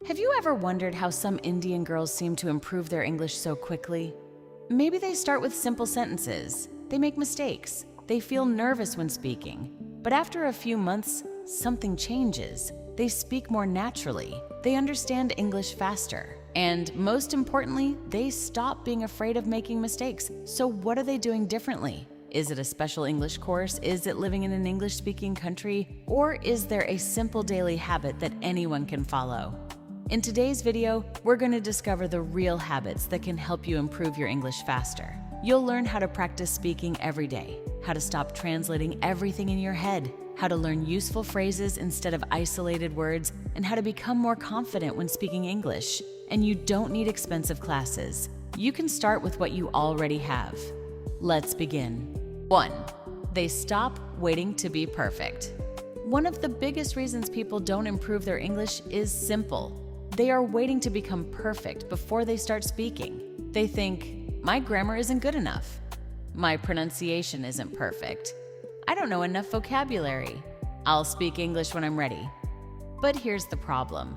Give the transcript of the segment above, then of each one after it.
Have you ever wondered how some Indian girls seem to improve their English so quickly? Maybe they start with simple sentences, they make mistakes, they feel nervous when speaking, but after a few months, something changes. They speak more naturally, they understand English faster, and most importantly, they stop being afraid of making mistakes. So what are they doing differently? Is it a special English course? Is it living in an English-speaking country? Or is there a simple daily habit that anyone can follow? In today's video, we're going to discover the real habits that can help you improve your English faster. You'll learn how to practice speaking every day, how to stop translating everything in your head, how to learn useful phrases instead of isolated words, and how to become more confident when speaking English. And you don't need expensive classes. You can start with what you already have. Let's begin. 1. They stop waiting to be perfect. One of the biggest reasons people don't improve their English is simple. They are waiting to become perfect before they start speaking. They think, my grammar isn't good enough. My pronunciation isn't perfect. I don't know enough vocabulary. I'll speak English when I'm ready. But here's the problem.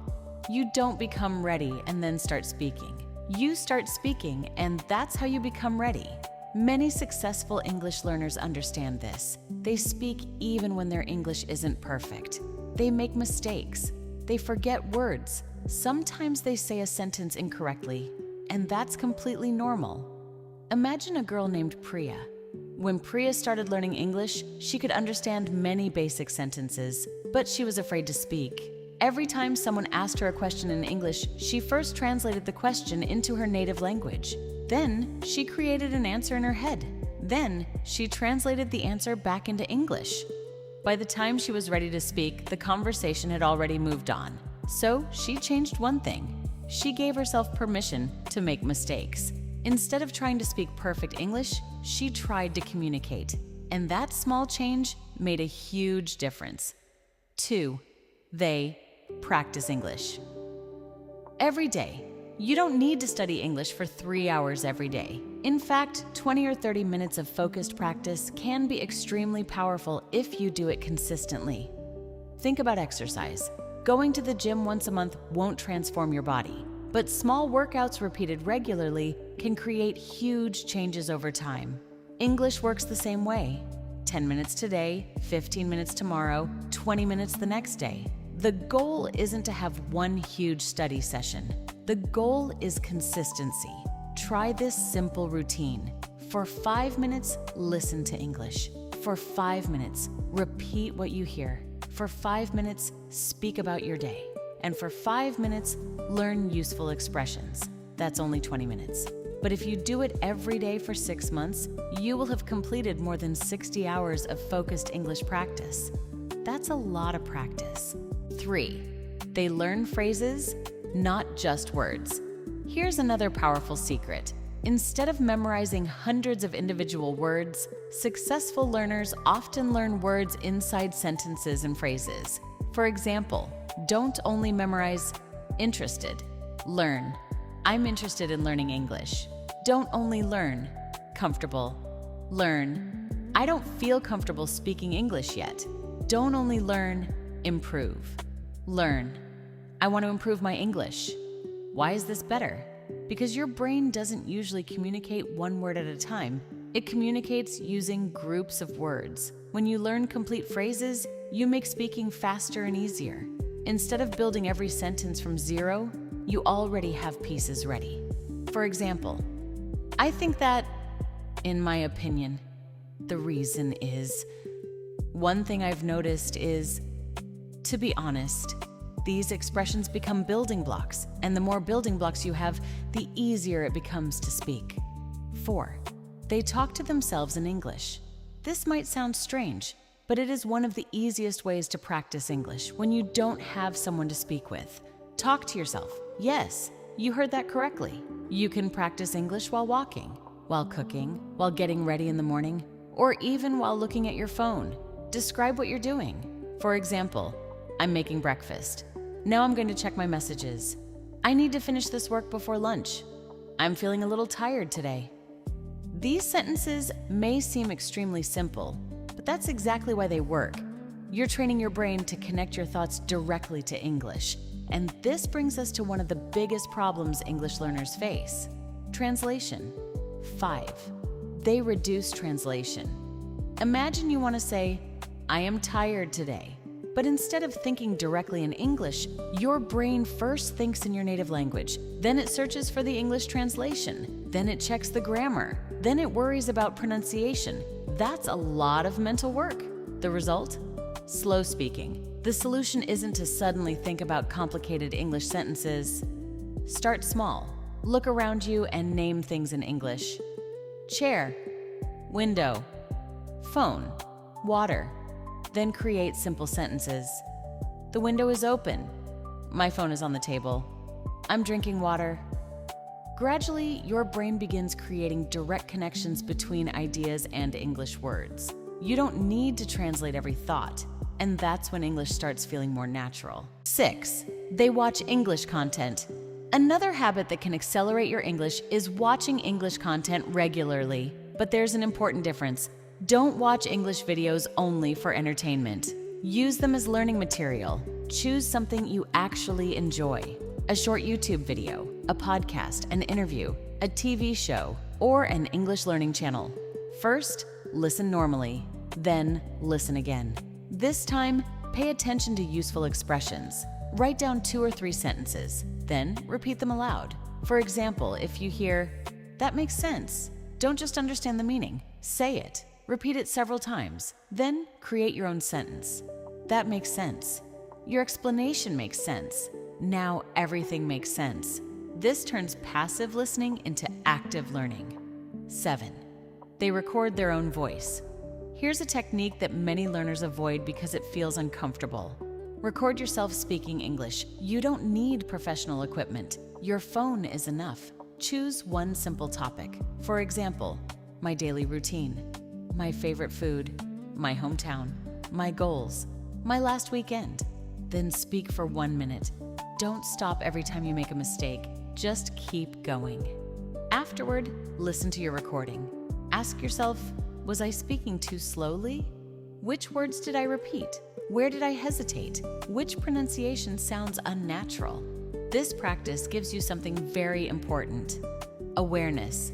You don't become ready and then start speaking. You start speaking, and that's how you become ready. Many successful English learners understand this. They speak even when their English isn't perfect. They make mistakes. They forget words. Sometimes they say a sentence incorrectly, and that's completely normal. Imagine a girl named Priya. When Priya started learning English, she could understand many basic sentences, but she was afraid to speak. Every time someone asked her a question in English, she first translated the question into her native language. Then she created an answer in her head. Then she translated the answer back into English. By the time she was ready to speak, the conversation had already moved on. So she changed one thing. She gave herself permission to make mistakes. Instead of trying to speak perfect English, she tried to communicate. And that small change made a huge difference. 2. They practice English. Every day. You don't need to study English for 3 hours every day. In fact, 20 or 30 minutes of focused practice can be extremely powerful if you do it consistently. Think about exercise. Going to the gym once a month won't transform your body, but small workouts repeated regularly can create huge changes over time. English works the same way. 10 minutes today, 15 minutes tomorrow, 20 minutes the next day. The goal isn't to have one huge study session. The goal is consistency. Try this simple routine. For 5 minutes, listen to English. For 5 minutes, repeat what you hear. For 5 minutes, speak about your day. And for 5 minutes, learn useful expressions. That's only 20 minutes. But if you do it every day for 6 months, you will have completed more than 60 hours of focused English practice. That's a lot of practice. 3. They learn phrases, not just words. Here's another powerful secret. Instead of memorizing hundreds of individual words, successful learners often learn words inside sentences and phrases. For example, don't only memorize interested. Learn, I'm interested in learning English. Don't only learn, comfortable. Learn, I don't feel comfortable speaking English yet. Don't only learn, improve. Learn, I want to improve my English. Why is this better? Because your brain doesn't usually communicate one word at a time. It communicates using groups of words. When you learn complete phrases, you make speaking faster and easier. Instead of building every sentence from zero, you already have pieces ready. For example, I think that, in my opinion, the reason is, one thing I've noticed is, to be honest, these expressions become building blocks, and the more building blocks you have, the easier it becomes to speak. 4. They talk to themselves in English. This might sound strange, but it is one of the easiest ways to practice English when you don't have someone to speak with. Talk to yourself. Yes, you heard that correctly. You can practice English while walking, while cooking, while getting ready in the morning, or even while looking at your phone. Describe what you're doing. For example, I'm making breakfast. Now I'm going to check my messages. I need to finish this work before lunch. I'm feeling a little tired today. These sentences may seem extremely simple, but that's exactly why they work. You're training your brain to connect your thoughts directly to English, And this brings us to one of the biggest problems English learners face: translation. 5. They reduce translation. Imagine you want to say, "I am tired today." But instead of thinking directly in English, your brain first thinks in your native language, then it searches for the English translation, then it checks the grammar, then it worries about pronunciation. That's a lot of mental work. The result? Slow speaking. The solution isn't to suddenly think about complicated English sentences. Start small. Look around you and name things in English. Chair, window, phone, water. Then create simple sentences. The window is open. My phone is on the table. I'm drinking water. Gradually, your brain begins creating direct connections between ideas and English words. You don't need to translate every thought, and that's when English starts feeling more natural. 6. They watch English content. Another habit that can accelerate your English is watching English content regularly. But there's an important difference. Don't watch English videos only for entertainment. Use them as learning material. Choose something you actually enjoy. A short YouTube video, a podcast, an interview, a TV show, or an English learning channel. First, listen normally, then listen again. This time, pay attention to useful expressions. Write down 2 or 3 sentences, then repeat them aloud. For example, if you hear, "That makes sense," don't just understand the meaning, say it. Repeat it several times, then create your own sentence. "That makes sense." Your explanation makes sense. Now everything makes sense. This turns passive listening into active learning. 7. They record their own voice. Here's a technique that many learners avoid because it feels uncomfortable. Record yourself speaking English. You don't need professional equipment. Your phone is enough. Choose one simple topic. For example, my daily routine, my favorite food, my hometown, my goals, my last weekend. Then speak for 1 minute. Don't stop every time you make a mistake. Just keep going. Afterward, listen to your recording. Ask yourself, was I speaking too slowly? Which words did I repeat? Where did I hesitate? Which pronunciation sounds unnatural? This practice gives you something very important: awareness.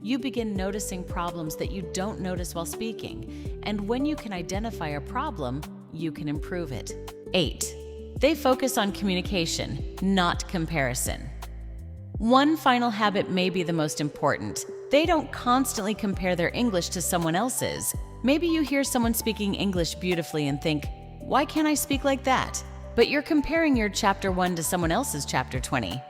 You begin noticing problems that you don't notice while speaking, and when you can identify a problem, you can improve it. 8. They focus on communication, not comparison. One final habit may be the most important. They don't constantly compare their English to someone else's. Maybe you hear someone speaking English beautifully and think, "Why can't I speak like that?" But you're comparing your chapter 1 to someone else's chapter 20.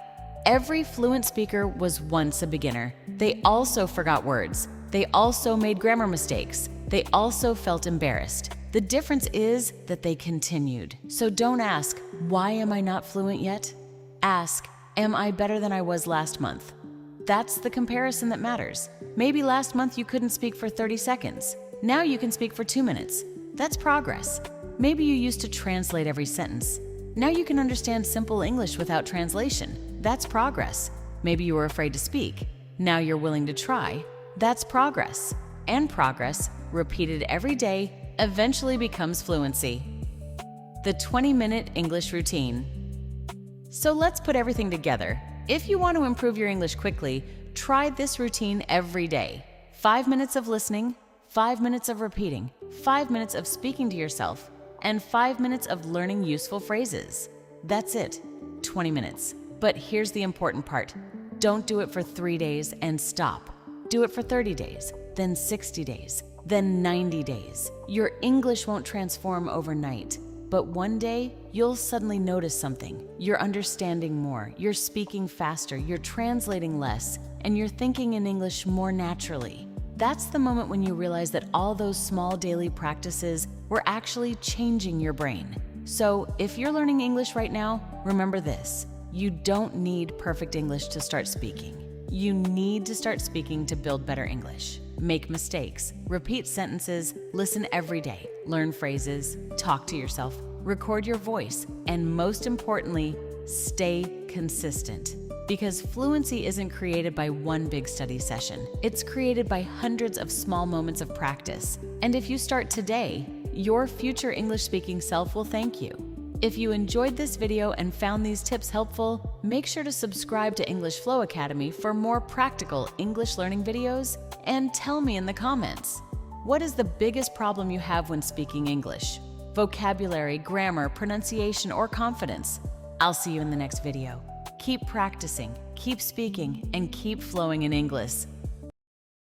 Every fluent speaker was once a beginner. They also forgot words. They also made grammar mistakes. They also felt embarrassed. The difference is that they continued. So don't ask, "Why am I not fluent yet?" Ask, "Am I better than I was last month?" That's the comparison that matters. Maybe last month you couldn't speak for 30 seconds. Now you can speak for 2 minutes. That's progress. Maybe you used to translate every sentence. Now you can understand simple English without translation. That's progress. Maybe you were afraid to speak. Now you're willing to try. That's progress. And progress, repeated every day, eventually becomes fluency. The 20-minute English routine. So let's put everything together. If you want to improve your English quickly, try this routine every day. 5 minutes of listening, 5 minutes of repeating, 5 minutes of speaking to yourself, and 5 minutes of learning useful phrases. That's it, 20 minutes. But here's the important part. Don't do it for 3 days and stop. Do it for 30 days, then 60 days, then 90 days. Your English won't transform overnight, but one day you'll suddenly notice something. You're understanding more, you're speaking faster, you're translating less, and you're thinking in English more naturally. That's the moment when you realize that all those small daily practices were actually changing your brain. So if you're learning English right now, remember this. You don't need perfect English to start speaking. You need to start speaking to build better English. Make mistakes, repeat sentences, listen every day, learn phrases, talk to yourself, record your voice, and most importantly, stay consistent. Because fluency isn't created by one big study session. It's created by hundreds of small moments of practice. And if you start today, your future English-speaking self will thank you. If you enjoyed this video and found these tips helpful, make sure to subscribe to English Flow Academy for more practical English learning videos, and tell me in the comments, what is the biggest problem you have when speaking English? Vocabulary, grammar, pronunciation, or confidence? I'll see you in the next video. Keep practicing, keep speaking, and keep flowing in English.